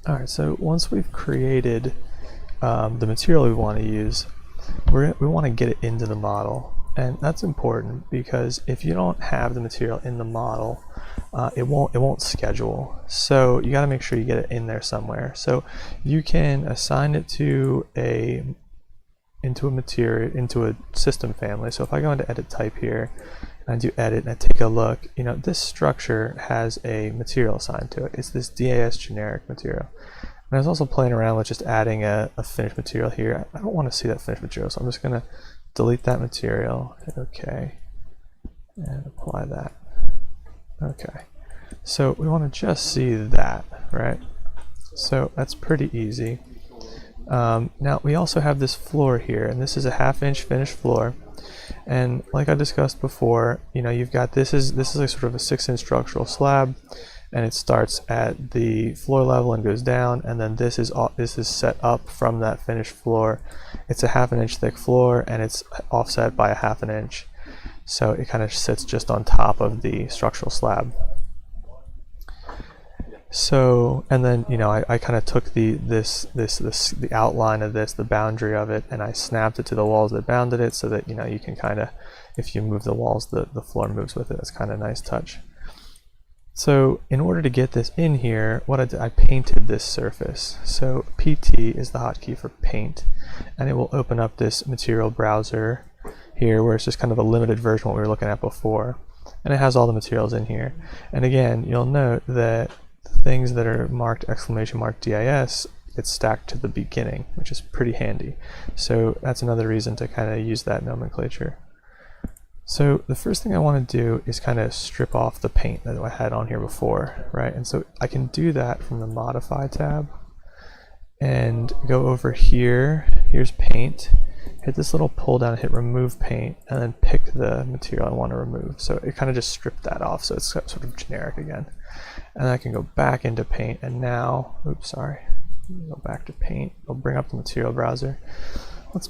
Alright, so once we've created the material we want to use, we want to get it into the model. And that's important because if you don't have the material in the model, it won't schedule. So you got to make sure you get it in there somewhere. So you can assign it to into a system family. So if I go into edit type here and I do edit and I take a look, this structure has a material assigned to it. It's this DAS generic material. And I was also playing around with just adding a finished material here. I don't want to see that finished material, so I'm just going to delete that material, hit OK, and apply that. Okay, so we want to just see that, right? So that's pretty easy. Now we also have this floor here, and this is a 1/2 inch finished floor. And like I discussed before, you've got this is like sort of a 6-inch structural slab, and it starts at the floor level and goes down, and then this is set up from that finished floor. It's a 1/2 inch thick floor, and it's offset by a 1/2 inch, so it kind of sits just on top of the structural slab. So, and then I kind of took the outline of this, the boundary of it, and I snapped it to the walls that bounded it, so that you can kind of, if you move the walls, the floor moves with it. That's kind of a nice touch. So in order to get this in here, what I did, I painted this surface. So PT is the hotkey for paint, and it will open up this material browser here, where it's just kind of a limited version of what we were looking at before, and it has all the materials in here. And again, you'll note that things that are marked !DIS, it's stacked to the beginning, which is pretty handy. So that's another reason to kind of use that nomenclature. So the first thing I want to do is kind of strip off the paint that I had on here before, right? And so I can do that from the Modify tab and go over here. Here's paint. Hit this little pull down, hit remove paint, and then pick the material I want to remove. So it kind of just stripped that off, so it's sort of generic again. And I can go back into paint, and now, oops, sorry, go back to paint. I'll bring up the material browser. Let's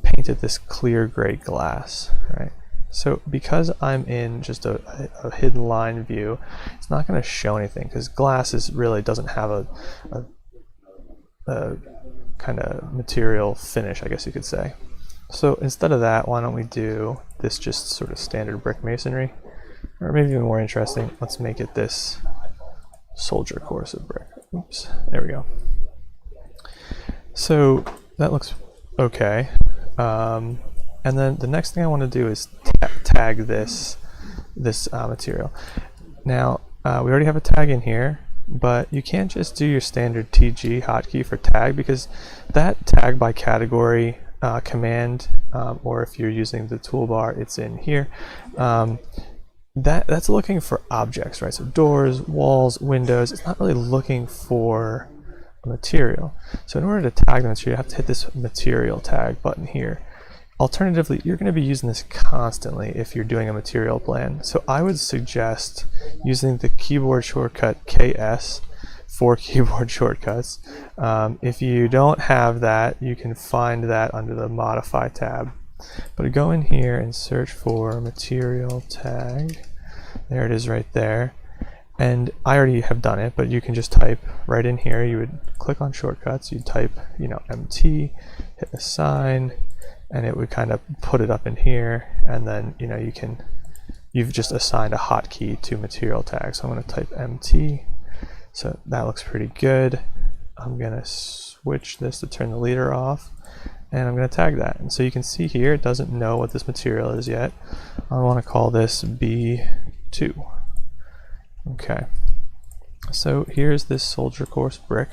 paint it this clear gray glass, right? So because I'm in just a hidden line view, it's not going to show anything, because glass really doesn't have a kind of material finish, I guess you could say. So instead of that, why don't we do this just sort of standard brick masonry, or maybe even more interesting, let's make it this soldier course of brick. Oops, there we go. So that looks okay. And then the next thing I want to do is tag this material. Now we already have a tag in here, but you can't just do your standard TG hotkey for tag, because that tag by category command, or if you're using the toolbar, it's in here. That's looking for objects, right? So doors, walls, windows. It's not really looking for a material. So in order to tag the material, you have to hit this material tag button here. Alternatively, you're going to be using this constantly if you're doing a material plan. So I would suggest using the keyboard shortcut KS for keyboard shortcuts. If you don't have that, you can find that under the Modify tab. But go in here and search for material tag. There it is right there. And I already have done it, but you can just type right in here. You would click on shortcuts, you'd type, MT, hit assign, and it would kind of put it up in here, and then you've just assigned a hotkey to material tag. So I'm going to type MT. So that looks pretty good. I'm going to switch this to turn the leader off, and I'm going to tag that. And so you can see here, it doesn't know what this material is yet. I want to call this B2. Okay. So here's this soldier course brick.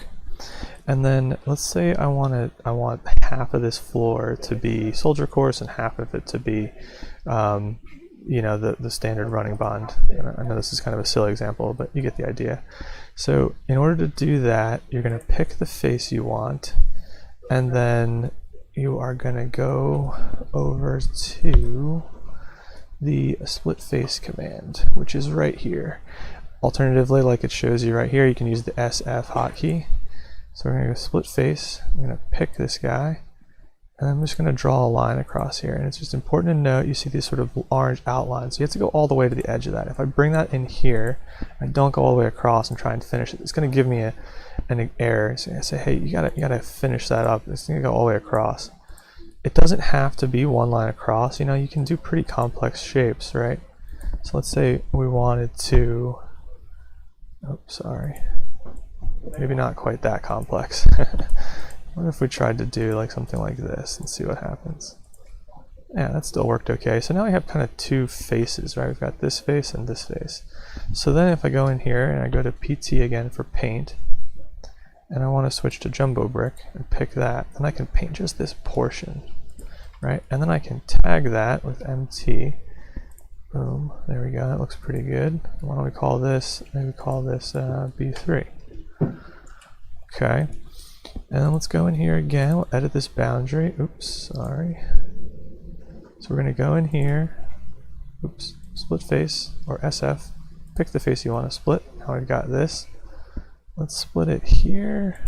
And then let's say I want half of this floor to be soldier course and half of it to be the standard running bond. I know this is kind of a silly example, but you get the idea. So in order to do that, you're going to pick the face you want, and then you are going to go over to the split face command, which is right here. Alternatively, like it shows you right here, you can use the SF hotkey. So we're going to go split face. I'm going to pick this guy, and I'm just going to draw a line across here. And it's just important to note, you see these sort of orange outlines. So you have to go all the way to the edge of that. If I bring that in here, I don't go all the way across and try and finish it, it's going to give me an an error. So I say, hey, you gotta finish that up. It's gonna go all the way across. It doesn't have to be one line across. You know, you can do pretty complex shapes, right? So let's say we wanted to, oh, sorry, maybe not quite that complex. What if we tried to do like something like this and see what happens? Yeah, that still worked okay. So now we have kind of two faces, right? We've got this face and this face. So then if I go in here and I go to PT again for paint, and I want to switch to jumbo brick and pick that, then I can paint just this portion, right? And then I can tag that with MT. Boom, there we go, that looks pretty good. Why don't we call this, maybe call this B3. Okay, and then let's go in here again, we'll edit this boundary. Oops, sorry. So we're going to go in here, oops, split face, or SF, pick the face you want to split. Now we've got this. Let's split it here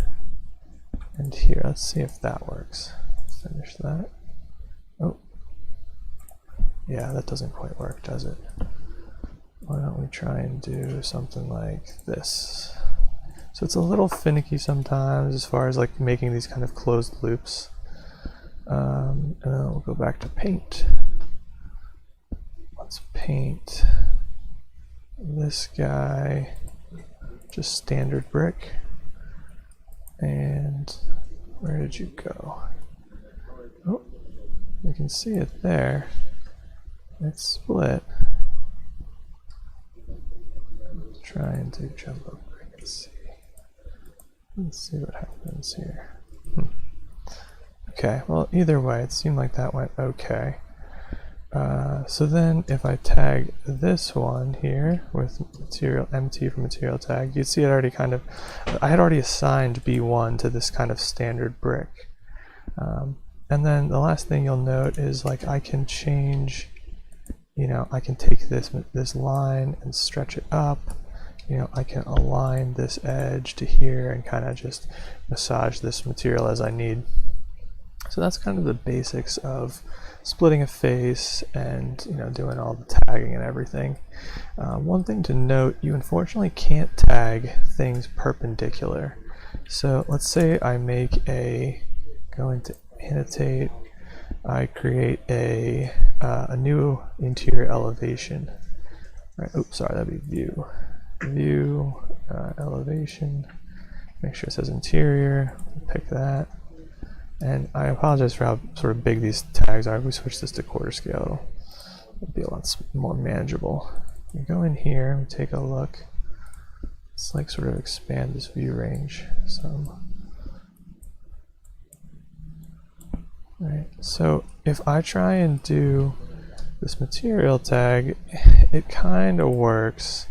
and here. Let's see if that works. Finish that. Oh, yeah, that doesn't quite work, does it? Why don't we try and do something like this? So it's a little finicky sometimes as far as like making these kind of closed loops. And then we'll go back to paint. Let's paint this guy just standard brick. And where did you go? Oh, you can see it there. It's split. Let's try and do jumbo brick and see. Let's see what happens here. Okay, well either way it seemed like that went okay. So then if I tag this one here with material MT for material tag, you'd see it already kind of, I had already assigned B1 to this kind of standard brick. And then the last thing you'll note is like I can change, you know, I can take this line and stretch it up. You know, I can align this edge to here and kind of just massage this material as I need. So that's kind of the basics of splitting a face and, you know, doing all the tagging and everything. One thing to note, you unfortunately can't tag things perpendicular. So let's say I make a, go into annotate, I create a new interior elevation. Right, oops, sorry, that'd be view, elevation, make sure it says interior, pick that. And I apologize for how sort of big these tags are. If we switch this to quarter scale, it'll be a lot more manageable. We go in here, we take a look. Let's like sort of expand this view range some. Right, so if I try and do this material tag, it kind of works,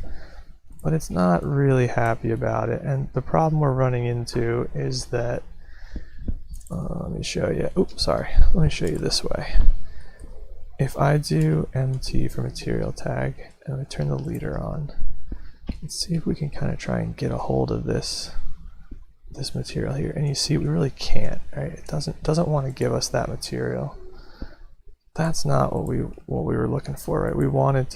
but it's not really happy about it. And the problem we're running into is that, let me show you, oops, sorry, let me show you this way. If I do MT for material tag and I turn the leader on, let's see if we can kind of try and get a hold of this material here. And you see we really can't, right? It doesn't want to give us that material. That's not what we were looking for, right? We wanted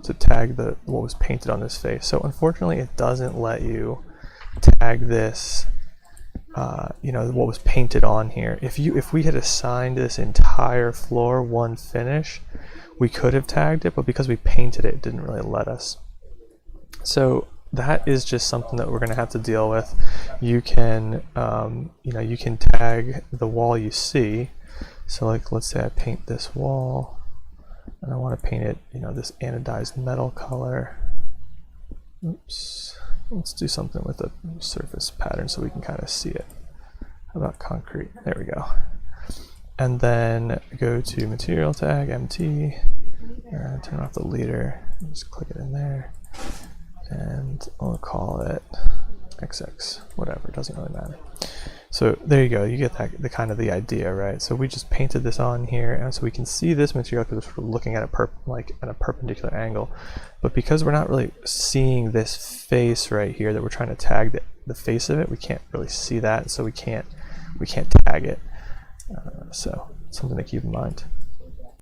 to tag what was painted on this face. So unfortunately it doesn't let you tag this, you know, what was painted on here. If we had assigned this entire floor one finish, we could have tagged it, but because we painted it, it didn't really let us. So that is just something that we're going to have to deal with. You can, you know, you can tag the wall you see. So like, let's say I paint this wall, and I want to paint it, you know, this anodized metal color. Oops. Let's do something with a surface pattern so we can kind of see it. How about concrete? There we go. And then go to material tag, MT, and turn off the leader. Just click it in there. And I'll call it XX, whatever, it doesn't really matter. So there you go, you get the kind of the idea, right? So we just painted this on here, and so we can see this material because we're looking at it like at a perpendicular angle. But because we're not really seeing this face right here that we're trying to tag the face of it, we can't really see that, so we can't tag it. So something to keep in mind.